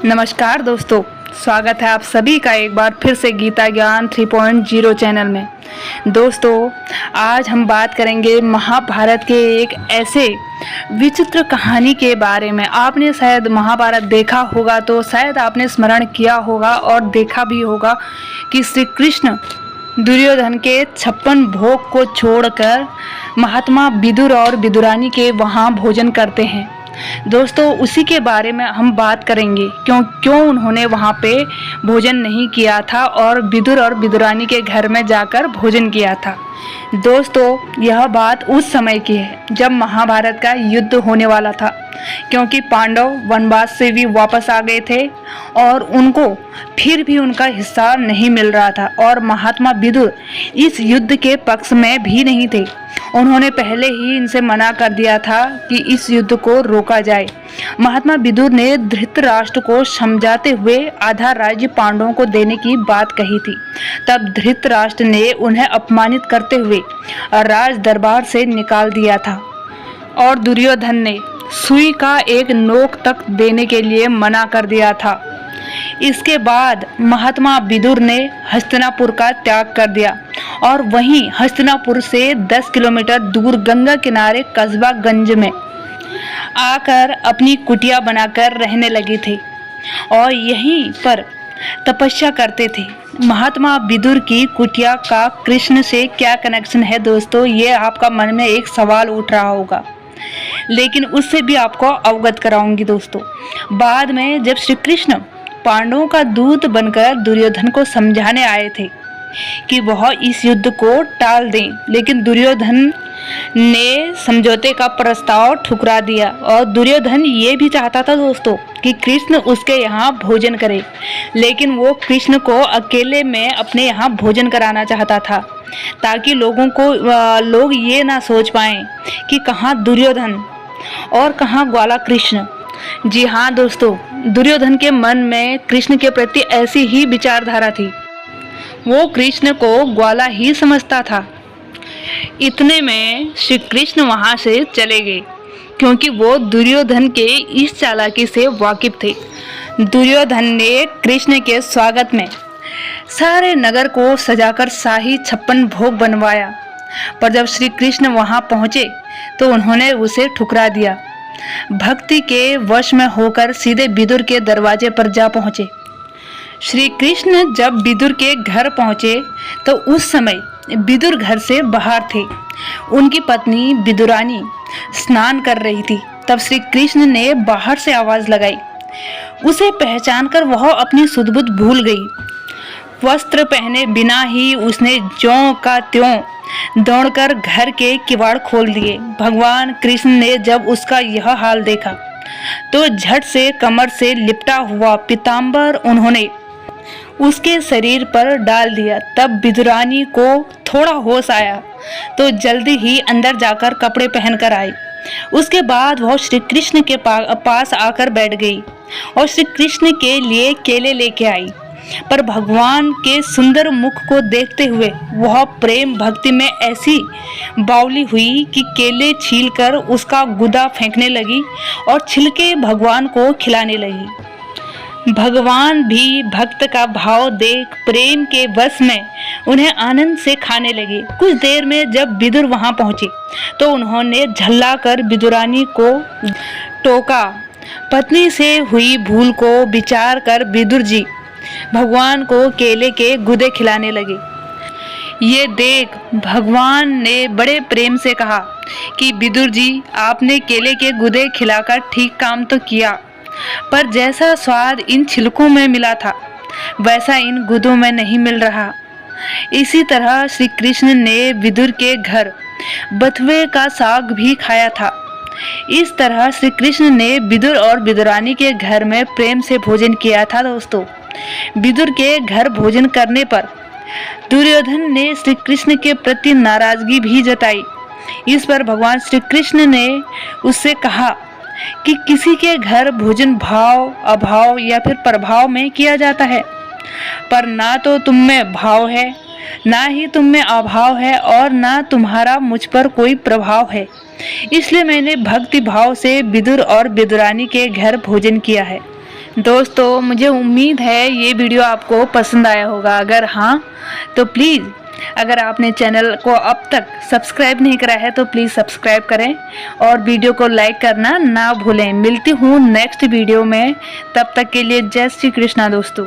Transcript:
नमस्कार दोस्तों, स्वागत है आप सभी का एक बार फिर से गीता ज्ञान 3.0 चैनल में। दोस्तों, आज हम बात करेंगे महाभारत के एक ऐसे विचित्र कहानी के बारे में। आपने शायद महाभारत देखा होगा तो शायद आपने स्मरण किया होगा और देखा भी होगा कि श्री कृष्ण दुर्योधन के 56 भोग को छोड़कर महात्मा विदुर और विदुरानी के वहाँ भोजन करते हैं। दोस्तों, उसी के बारे में हम बात करेंगे, क्यों उन्होंने वहाँ पे भोजन नहीं किया था और विदुर और विदुरानी के घर में जाकर भोजन किया था। दोस्तों, यह बात उस समय की है जब महाभारत का युद्ध होने वाला था, क्योंकि पांडव वनवास से भी वापस आ गए थे और उनको फिर भी उनका हिस्सा नहीं मिल रहा था। और महात्मा विदुर इस युद्ध के पक्ष में भी नहीं थे। उन्होंने पहले ही इनसे मना कर दिया था कि इस युद्ध को रोका जाए। महात्मा विदुर ने धृतराष्ट्र को समझाते हुए आधा राज्य पांडवों को देने की बात कही थी। तब धृतराष्ट्र ने उन्हें अपमानित करते हुए राज दरबार से निकाल दिया था और दुर्योधन ने सुई का एक नोक तक देने के लिए मना कर दिया था। इसके बाद महात्मा विदुर ने हस्तिनापुर का त्याग कर दिया और वहीं हस्तिनापुर से 10 किलोमीटर दूर गंगा किनारे कस्बा गंज में आकर अपनी कुटिया बनाकर रहने लगे थे और यहीं पर तपस्या करते थे। महात्मा विदुर की कुटिया का कृष्ण से क्या कनेक्शन है दोस्तों, ये आपका मन में एक सवाल उठ रहा होगा, लेकिन उससे भी आपको अवगत कराऊंगी। दोस्तों, बाद में जब श्री कृष्ण पांडवों का दूत बनकर दुर्योधन को समझाने आए थे कि वह इस युद्ध को टाल दें, लेकिन दुर्योधन ने समझौते का प्रस्ताव ठुकरा दिया और दुर्योधन ये भी चाहता था दोस्तों कि कृष्ण उसके यहाँ भोजन करे, लेकिन वो कृष्ण को अकेले में अपने यहाँ भोजन कराना चाहता था ताकि लोग ये ना सोच पाएं कि कहाँ दुर्योधन और कहाँ ग्वाला कृष्ण। जी हाँ दोस्तों, दुर्योधन के मन में कृष्ण के प्रति ऐसी ही विचारधारा थी। वो कृष्ण को ग्वाला ही समझता था। इतने में श्री कृष्ण वहां से चले गए, क्योंकि वो दुर्योधन के इस चालाकी से वाकिफ थे। दुर्योधन ने कृष्ण के स्वागत में सारे नगर को सजाकर शाही 56 भोग बनवाया, पर जब श्री कृष्ण वहां पहुंचे तो उन्होंने उसे ठुकरा दिया। भक्ति के वश में होकर सीधे विदुर के दरवाजे पर जा पहुंचे। श्री कृष्ण जब विदुर के घर पहुंचे तो उस समय विदुर घर से बाहर थे। उनकी पत्नी विदुरानी स्नान कर रही थी। तब श्री कृष्ण ने बाहर से आवाज लगाई। उसे पहचानकर वह अपनी सुध-बुध भूल गई। वस्त्र पहने बिना ही उसने ज्यों का त्यों दौड़कर घर के किवाड़ खोल दिए। भगवान कृष्ण ने जब उसका यह हाल देखा तो झट से कमर से लिपटा हुआ पीताम्बर उन्होंने उसके शरीर पर डाल दिया। तब विदुरानी को थोड़ा होश आया तो जल्दी ही अंदर जाकर कपड़े पहनकर आई। उसके बाद वह श्री कृष्ण के पास आकर बैठ गई और श्री कृष्ण के लिए केले लेके आई। पर भगवान के सुंदर मुख को देखते हुए वह प्रेम भक्ति में ऐसी बावली हुई कि केले छीलकर उसका गुदा फेंकने लगी और छिलके भगवान को खिलाने लगी। भगवान भी भक्त का भाव देख प्रेम के वश में उन्हें आनंद से खाने लगे। कुछ देर में जब विदुर वहां पहुंचे तो उन्होंने झल्लाकर विदुरानी को टोका। पत्नी से हुई भूल को विचार कर विदुर जी भगवान को केले के गुदे खिलाने लगे। ये देख भगवान ने बड़े प्रेम से कहा कि विदुर जी, आपने केले के गुदे खिलाकर ठीक काम तो किया, पर जैसा स्वाद इन छिलकों में मिला था वैसा इन गुदों में नहीं मिल रहा। इसी तरह श्री कृष्ण ने विदुर के घर बथुए का साग भी खाया था। इस तरह श्री कृष्ण ने विदुर और विदुरानी के घर में प्रेम से भोजन किया था। दोस्तों, विदुर के घर भोजन करने पर दुर्योधन ने श्री कृष्ण के प्रति नाराजगी भी जताई। इस पर भगवान श्री कृष्ण ने उससे कहा कि किसी के घर भोजन भाव अभाव या फिर प्रभाव में किया जाता है, पर ना तो तुम में भाव है, ना ही तुम में अभाव है और ना तुम्हारा मुझ पर कोई प्रभाव है। इसलिए मैंने भक्ति भाव से विदुर और विदुरानी के घर भोजन किया है। दोस्तों मुझे उम्मीद है ये वीडियो आपको पसंद आया होगा। अगर हाँ तो प्लीज़, अगर आपने चैनल को अब तक सब्सक्राइब नहीं करा है तो प्लीज़ सब्सक्राइब करें और वीडियो को लाइक करना ना भूलें। मिलती हूँ नेक्स्ट वीडियो में, तब तक के लिए जय श्री कृष्णा दोस्तों।